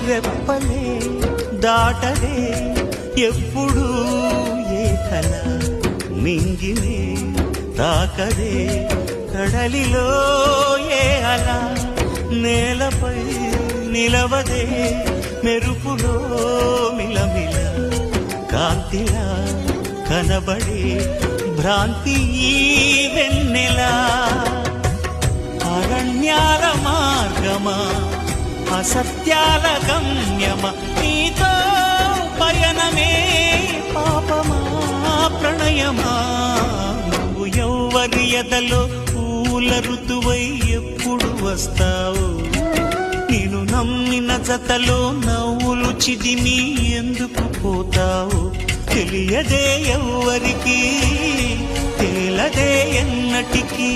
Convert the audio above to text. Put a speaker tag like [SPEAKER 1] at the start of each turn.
[SPEAKER 1] రెప్పలే దాటదే ఎప్పుడు ఏ కల మింగినే తాకదే కడలిలో ఏ అల నేలపై నిలవదే మెరుపులో మిలమిల కాంతిలా కనబడే భ్రాంతి ఈ వెన్నెలా అరణ్యాల మార్గమా అసత్యాల గమ్యమా నీతో పయనమే పాపమా ప్రణయమా నువ్వు ఎవ్వరి ఎదలో పూల ఋతువై ఎప్పుడు వస్తావు నేను నమ్మిన జతలో నవ్వులు చిదిమి ఎందుకు పోతావు తెలియదే ఎవ్వరికి తేలదే ఎన్నటికీ